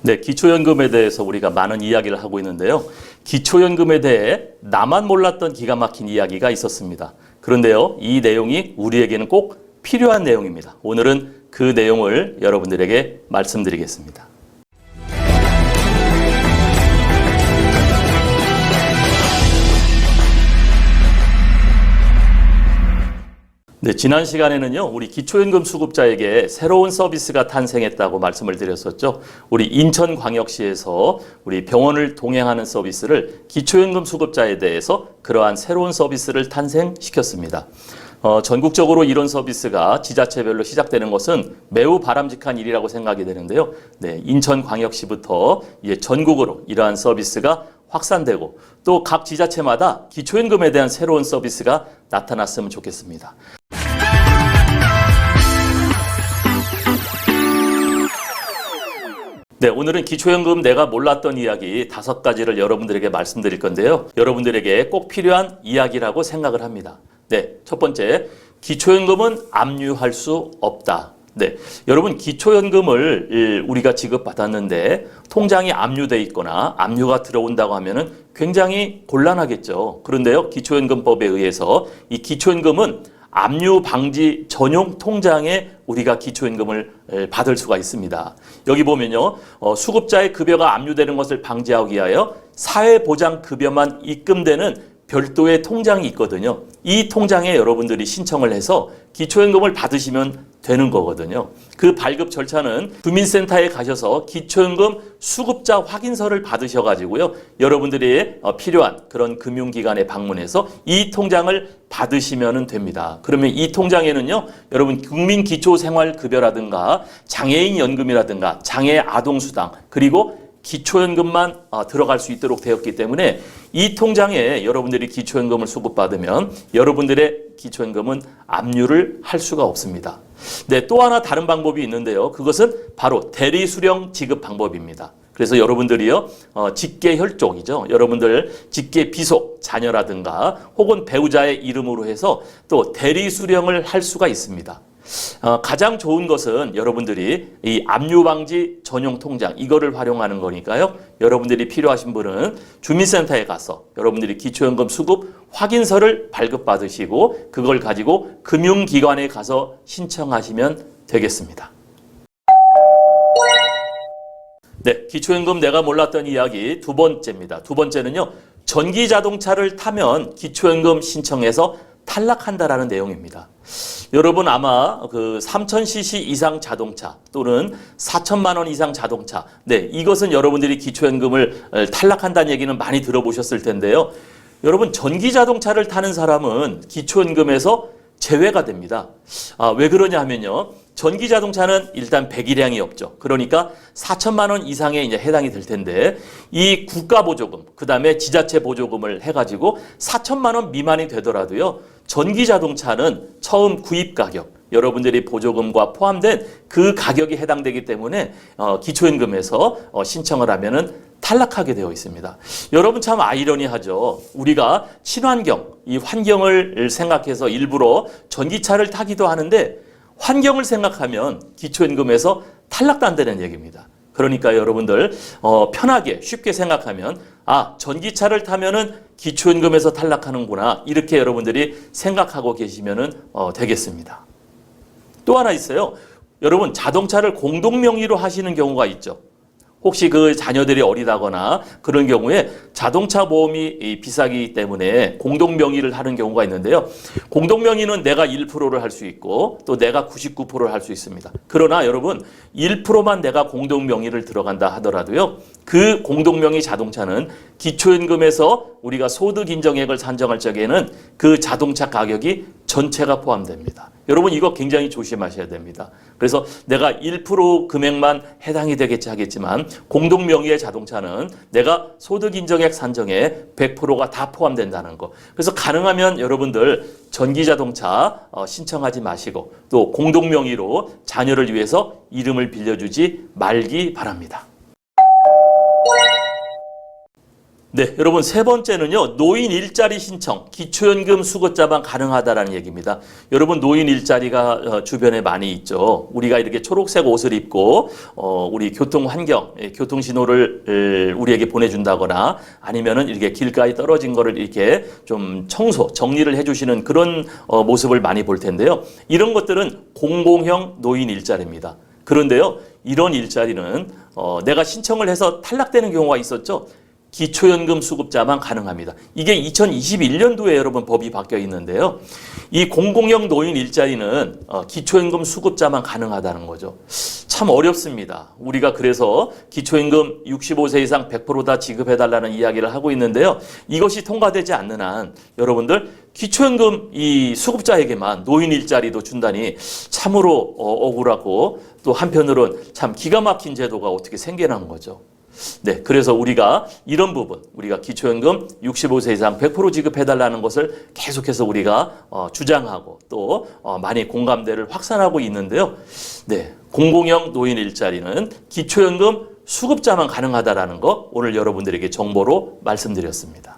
네, 기초연금에 대해서 우리가 많은 이야기를 하고 있는데요. 기초연금에 대해 나만 몰랐던 기가 막힌 이야기가 있었습니다. 그런데요, 이 내용이 우리에게는 꼭 필요한 내용입니다. 오늘은 그 내용을 여러분들에게 말씀드리겠습니다. 네, 지난 시간에는요, 우리 기초연금 수급자에게 새로운 서비스가 탄생했다고 말씀을 드렸었죠. 우리 인천광역시에서 우리 병원을 동행하는 서비스를 기초연금 수급자에 대해서 그러한 새로운 서비스를 탄생시켰습니다. 전국적으로 이런 서비스가 지자체별로 시작되는 것은 매우 바람직한 일이라고 생각이 되는데요. 네, 인천광역시부터 이제 전국으로 이러한 서비스가 확산되고 또 각 지자체마다 기초연금에 대한 새로운 서비스가 나타났으면 좋겠습니다. 네, 오늘은 기초연금 내가 몰랐던 이야기 5가지를 여러분들에게 말씀드릴 건데요. 여러분들에게 꼭 필요한 이야기라고 생각을 합니다. 네, 첫 번째, 기초연금은 압류할 수 없다. 네, 여러분 기초연금을 우리가 지급받았는데 통장이 압류돼 있거나 압류가 들어온다고 하면은 굉장히 곤란하겠죠. 그런데요, 기초연금법에 의해서 이 기초연금은 압류 방지 전용 통장에 우리가 기초연금을 받을 수가 있습니다. 여기 보면요, 수급자의 급여가 압류되는 것을 방지하기 위하여 사회보장급여만 입금되는 별도의 통장이 있거든요. 이 통장에 여러분들이 신청을 해서 기초연금을 받으시면 되는 거거든요. 그 발급 절차는 주민센터에 가셔서 기초연금 수급자 확인서를 받으셔가지고요, 여러분들이 필요한 그런 금융기관에 방문해서 이 통장을 받으시면 됩니다. 그러면 이 통장에는요, 여러분 국민기초생활급여라든가 장애인연금이라든가 장애아동수당 그리고 기초연금만 들어갈 수 있도록 되었기 때문에 이 통장에 여러분들이 기초연금을 수급받으면 여러분들의 기초연금은 압류를 할 수가 없습니다. 네, 또 하나 다른 방법이 있는데요. 그것은 바로 대리수령 지급 방법입니다. 그래서 여러분들이요, 직계혈족이죠. 여러분들 직계 비속 자녀라든가 혹은 배우자의 이름으로 해서 또 대리수령을 할 수가 있습니다. 가장 좋은 것은 여러분들이 이 압류방지 전용 통장 이거를 활용하는 거니까요. 여러분들이 필요하신 분은 주민센터에 가서 여러분들이 기초연금 수급 확인서를 발급받으시고 그걸 가지고 금융기관에 가서 신청하시면 되겠습니다. 네, 기초연금 내가 몰랐던 이야기 2번째입니다. 2번째는요, 전기자동차를 타면 기초연금 신청해서 탈락한다라는 내용입니다. 여러분 아마 그 3000cc 이상 자동차 또는 4000만 원 이상 자동차, 네, 이것은 여러분들이 기초연금을 탈락한다는 얘기는 많이 들어보셨을 텐데요. 여러분 전기자동차를 타는 사람은 기초연금에서 제외가 됩니다. 왜 그러냐 하면요, 전기자동차는 일단 배기량이 없죠. 그러니까 4천만 원 이상에 이제 해당이 될 텐데 이 국가보조금, 그 다음에 지자체 보조금을 해가지고 4천만 원 미만이 되더라도요, 전기자동차는 처음 구입 가격, 여러분들이 보조금과 포함된 그 가격이 해당되기 때문에 기초연금에서 신청을 하면은 탈락하게 되어 있습니다. 여러분 참 아이러니하죠. 우리가 친환경, 이 환경을 생각해서 일부러 전기차를 타기도 하는데 환경을 생각하면 기초연금에서 탈락도 안 되는 얘기입니다. 그러니까 여러분들 편하게 쉽게 생각하면 전기차를 타면은 기초연금에서 탈락하는구나, 이렇게 여러분들이 생각하고 계시면은 되겠습니다. 또 하나 있어요. 여러분 자동차를 공동명의로 하시는 경우가 있죠. 혹시 그 자녀들이 어리다거나 그런 경우에 자동차 보험이 비싸기 때문에 공동명의를 하는 경우가 있는데요. 공동명의는 내가 1%를 할 수 있고 또 내가 99%를 할 수 있습니다. 그러나 여러분 1%만 내가 공동명의를 들어간다 하더라도요, 그 공동명의 자동차는 기초연금에서 우리가 소득인정액을 산정할 적에는 그 자동차 가격이 전체가 포함됩니다. 여러분 이거 굉장히 조심하셔야 됩니다. 그래서 내가 1% 금액만 해당이 되겠지 하겠지만 공동명의의 자동차는 내가 소득인정액 산정에 100%가 다 포함된다는 거. 그래서 가능하면 여러분들 전기자동차 신청하지 마시고 또 공동명의로 자녀를 위해서 이름을 빌려주지 말기 바랍니다. 네, 여러분 세 번째는요. 노인 일자리 신청, 기초연금 수급자만 가능하다라는 얘기입니다. 여러분 노인 일자리가 주변에 많이 있죠. 우리가 이렇게 초록색 옷을 입고 우리 교통 환경, 교통 신호를 우리에게 보내준다거나 아니면은 이렇게 길가에 떨어진 거를 이렇게 좀 청소, 정리를 해주시는 그런 모습을 많이 볼 텐데요. 이런 것들은 공공형 노인 일자리입니다. 그런데요, 이런 일자리는 내가 신청을 해서 탈락되는 경우가 있었죠. 기초연금 수급자만 가능합니다. 이게 2021년도에 여러분 법이 바뀌어 있는데요. 이 공공형 노인 일자리는 기초연금 수급자만 가능하다는 거죠. 참 어렵습니다. 우리가 그래서 기초연금 65세 이상 100%다 지급해달라는 이야기를 하고 있는데요. 이것이 통과되지 않는 한 여러분들 기초연금 이 수급자에게만 노인 일자리도 준다니 참으로 억울하고 또 한편으로는 참 기가 막힌 제도가 어떻게 생겨난 거죠. 네, 그래서 우리가 이런 부분, 우리가 기초연금 65세 이상 100% 지급해달라는 것을 계속해서 우리가 주장하고 또 많이 공감대를 확산하고 있는데요. 네, 공공형 노인 일자리는 기초연금 수급자만 가능하다라는 거 오늘 여러분들에게 정보로 말씀드렸습니다.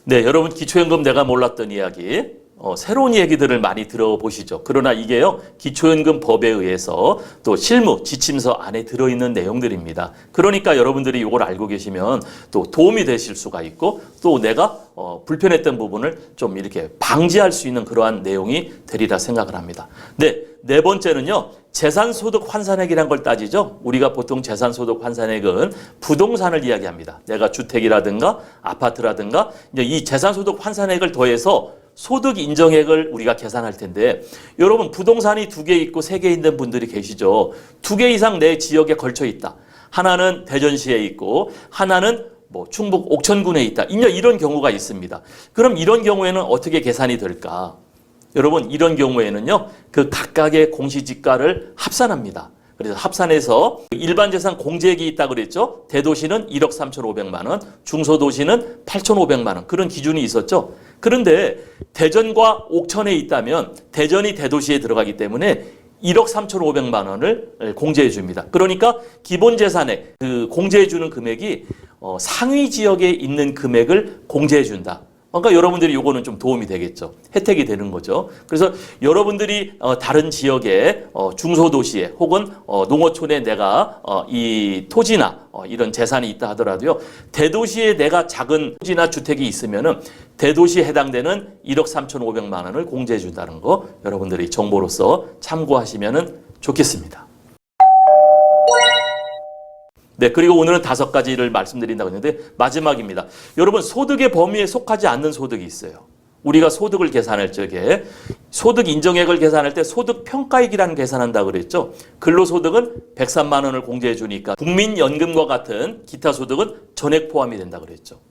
네, 여러분 기초연금 내가 몰랐던 이야기. 새로운 얘기들을 많이 들어보시죠. 그러나 이게요, 기초연금 법에 의해서 또 실무 지침서 안에 들어있는 내용들입니다. 그러니까 여러분들이 이걸 알고 계시면 또 도움이 되실 수가 있고 또 내가 불편했던 부분을 좀 이렇게 방지할 수 있는 그러한 내용이 되리라 생각을 합니다. 네 번째는요, 재산소득 환산액이라는 걸 따지죠. 우리가 보통 재산소득 환산액은 부동산을 이야기합니다. 내가 주택이라든가 아파트라든가 이 재산소득 환산액을 더해서 소득 인정액을 우리가 계산할 텐데 여러분 부동산이 2개 있고 3개 있는 분들이 계시죠. 2개 이상 내 지역에 걸쳐 있다. 하나는 대전시에 있고 하나는 충북 옥천군에 있다. 이런 경우가 있습니다. 그럼 이런 경우에는 어떻게 계산이 될까? 여러분 이런 경우에는요. 그 각각의 공시지가를 합산합니다. 그래서 합산해서 일반 재산 공제액이 있다고 그랬죠. 대도시는 1억 3,500만 원, 중소도시는 8,500만 원. 그런 기준이 있었죠. 그런데 대전과 옥천에 있다면 대전이 대도시에 들어가기 때문에 1억 3,500만 원을 공제해 줍니다. 그러니까 기본 재산액, 그 공제해 주는 금액이 상위 지역에 있는 금액을 공제해 준다. 그러니까 여러분들이 요거는 좀 도움이 되겠죠. 혜택이 되는 거죠. 그래서 여러분들이 다른 지역에 중소도시에 혹은 농어촌에 내가 이 토지나 이런 재산이 있다 하더라도요. 대도시에 내가 작은 토지나 주택이 있으면은 대도시에 해당되는 1억 3,500만 원을 공제해 준다는 거 여러분들이 정보로서 참고하시면은 좋겠습니다. 네, 그리고 오늘은 5가지를 말씀드린다고 했는데 마지막입니다. 여러분 소득의 범위에 속하지 않는 소득이 있어요. 우리가 소득을 계산할 적에 소득 인정액을 계산할 때 소득 평가액이라는 계산한다고 그랬죠. 근로소득은 103만 원을 공제해 주니까 국민연금과 같은 기타 소득은 전액 포함이 된다고 그랬죠.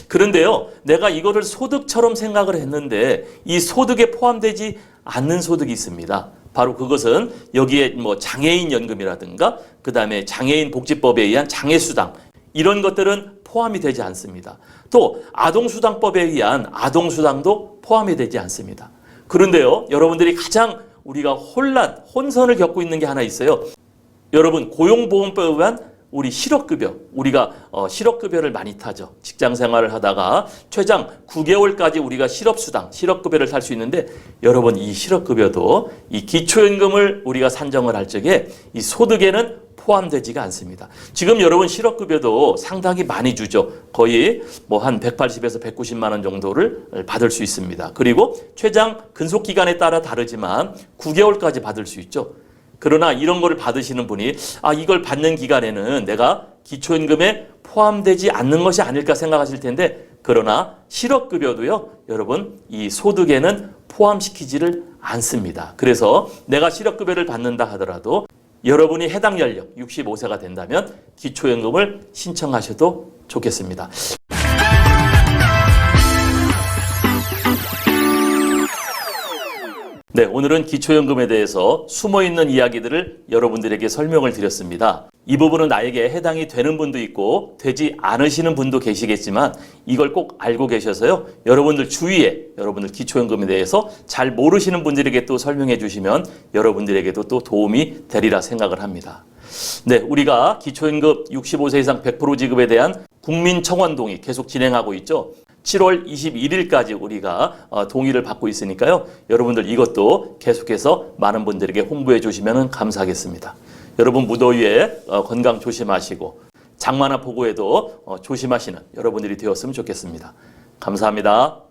그런데요, 내가 이거를 소득처럼 생각을 했는데 이 소득에 포함되지 않는 소득이 있습니다. 바로 그것은 여기에 장애인 연금이라든가 그다음에 장애인 복지법에 의한 장애수당 이런 것들은 포함이 되지 않습니다. 또 아동수당법에 의한 아동수당도 포함이 되지 않습니다. 그런데요, 여러분들이 가장 우리가 혼선을 겪고 있는 게 하나 있어요. 여러분 고용보험법에 의한 우리 실업급여, 우리가 실업급여를 많이 타죠. 직장 생활을 하다가 최장 9개월까지 우리가 실업수당, 실업급여를 탈 수 있는데 여러분 이 실업급여도 이 기초연금을 우리가 산정을 할 적에 이 소득에는 포함되지가 않습니다. 지금 여러분 실업급여도 상당히 많이 주죠. 거의 한 180에서 190만 원 정도를 받을 수 있습니다. 그리고 최장 근속기간에 따라 다르지만 9개월까지 받을 수 있죠. 그러나 이런 거를 받으시는 분이 이걸 받는 기간에는 내가 기초연금에 포함되지 않는 것이 아닐까 생각하실 텐데 그러나 실업급여도요. 여러분 이 소득에는 포함시키지를 않습니다. 그래서 내가 실업급여를 받는다 하더라도 여러분이 해당 연령 65세가 된다면 기초연금을 신청하셔도 좋겠습니다. 네, 오늘은 기초연금에 대해서 숨어있는 이야기들을 여러분들에게 설명을 드렸습니다. 이 부분은 나에게 해당이 되는 분도 있고 되지 않으시는 분도 계시겠지만 이걸 꼭 알고 계셔서요. 여러분들 주위에 여러분들 기초연금에 대해서 잘 모르시는 분들에게 또 설명해 주시면 여러분들에게도 또 도움이 되리라 생각을 합니다. 네, 우리가 기초연금 65세 이상 100% 지급에 대한 국민청원 동의 계속 진행하고 있죠. 7월 21일까지 우리가 동의를 받고 있으니까요. 여러분들 이것도 계속해서 많은 분들에게 홍보해 주시면 감사하겠습니다. 여러분 무더위에 건강 조심하시고 장마나 폭우에도 조심하시는 여러분들이 되었으면 좋겠습니다. 감사합니다.